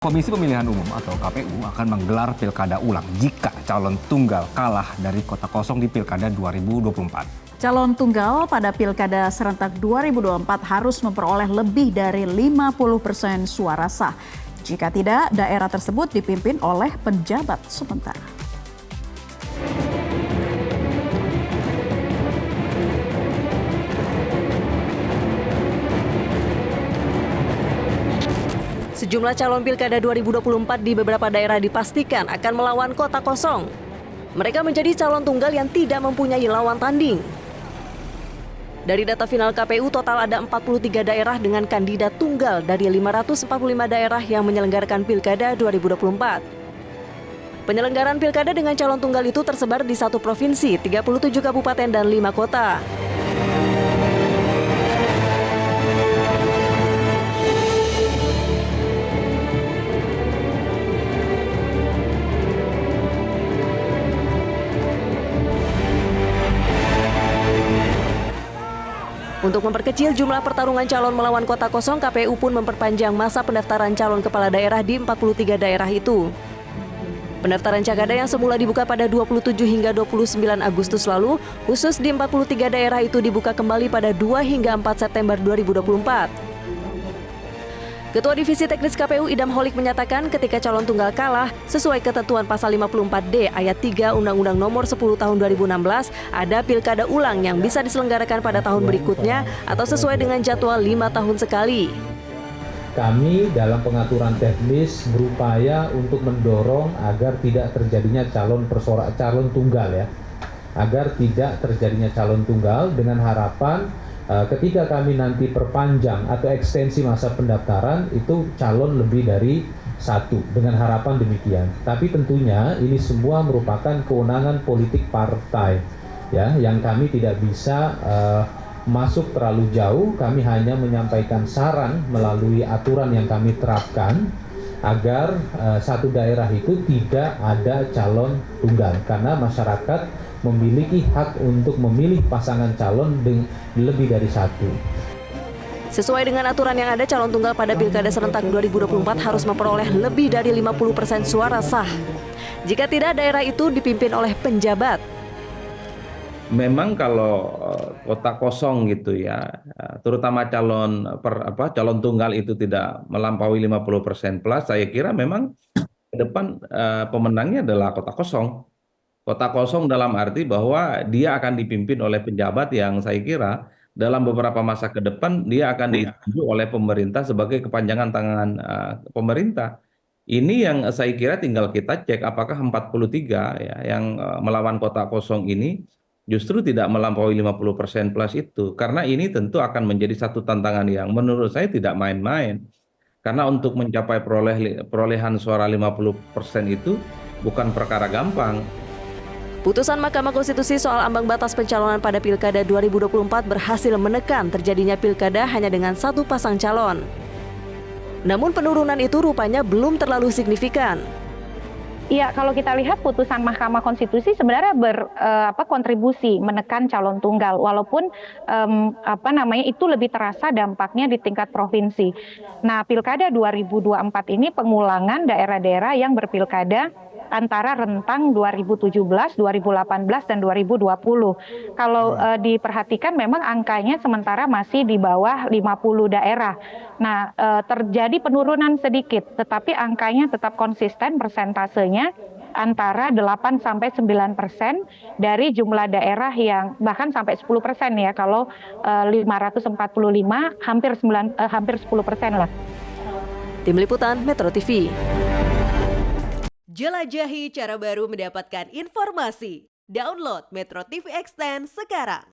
Komisi Pemilihan Umum atau KPU akan menggelar pilkada ulang jika calon tunggal kalah dari kota kosong di pilkada 2024. Calon tunggal pada pilkada serentak 2024 harus memperoleh lebih dari 50% suara sah. Jika tidak, daerah tersebut dipimpin oleh penjabat sementara. Sejumlah calon pilkada 2024 di beberapa daerah dipastikan akan melawan kota kosong. Mereka menjadi calon tunggal yang tidak mempunyai lawan tanding. Dari data final KPU, total ada 43 daerah dengan kandidat tunggal dari 545 daerah yang menyelenggarakan pilkada 2024. Penyelenggaraan pilkada dengan calon tunggal itu tersebar di 1 provinsi, 37 kabupaten, dan 5 kota. Untuk memperkecil jumlah pertarungan calon melawan kota kosong, KPU pun memperpanjang masa pendaftaran calon kepala daerah di 43 daerah itu. Pendaftaran Cakada yang semula dibuka pada 27 hingga 29 Agustus lalu, khusus di 43 daerah itu dibuka kembali pada 2 hingga 4 September 2024. Ketua Divisi Teknis KPU Idam Holik menyatakan ketika calon tunggal kalah, sesuai ketentuan pasal 54D ayat 3 Undang-Undang Nomor 10 Tahun 2016, ada pilkada ulang yang bisa diselenggarakan pada tahun berikutnya atau sesuai dengan jadwal 5 tahun sekali. Kami dalam pengaturan teknis berupaya untuk mendorong agar tidak terjadinya calon tunggal ya. Agar tidak terjadinya calon tunggal dengan harapan ketika kami nanti perpanjang atau ekstensi masa pendaftaran itu calon lebih dari 1 dengan harapan demikian. Tapi tentunya ini semua merupakan kewenangan politik partai ya, yang kami tidak bisa masuk terlalu jauh. Kami hanya menyampaikan saran melalui aturan yang kami terapkan agar satu daerah itu tidak ada calon tunggal karena masyarakat memiliki hak untuk memilih pasangan calon lebih dari 1. Sesuai dengan aturan yang ada, calon tunggal pada pilkada serentak 2024 harus memperoleh lebih dari 50% suara sah. Jika tidak, daerah itu dipimpin oleh penjabat. Memang kalau kota kosong gitu ya, terutama calon tunggal itu tidak melampaui 50% plus, saya kira memang ke depan pemenangnya adalah kota kosong. Kota kosong dalam arti bahwa dia akan dipimpin oleh penjabat yang saya kira dalam beberapa masa ke depan dia akan ditunjuk oleh pemerintah sebagai kepanjangan tangan pemerintah. Ini yang saya kira tinggal kita cek apakah 43 ya yang melawan kota kosong ini justru tidak melampaui 50% plus itu. Karena ini tentu akan menjadi satu tantangan yang menurut saya tidak main-main. Karena untuk mencapai perolehan suara 50% itu bukan perkara gampang. Putusan Mahkamah Konstitusi soal ambang batas pencalonan pada Pilkada 2024 berhasil menekan terjadinya pilkada hanya dengan 1 pasang calon. Namun penurunan itu rupanya belum terlalu signifikan. Iya, kalau kita lihat putusan Mahkamah Konstitusi sebenarnya kontribusi menekan calon tunggal, walaupun itu lebih terasa dampaknya di tingkat provinsi. Nah, Pilkada 2024 ini pengulangan daerah-daerah yang berpilkada antara rentang 2017, 2018, dan 2020. Kalau diperhatikan memang angkanya sementara masih di bawah 50 daerah. Nah, terjadi penurunan sedikit, tetapi angkanya tetap konsisten persentasenya antara 8-9% dari jumlah daerah yang bahkan sampai 10% ya. Kalau 545 hampir 10% lah. Tim Liputan Metro TV. Jelajahi cara baru mendapatkan informasi. Download Metro TV Extend sekarang.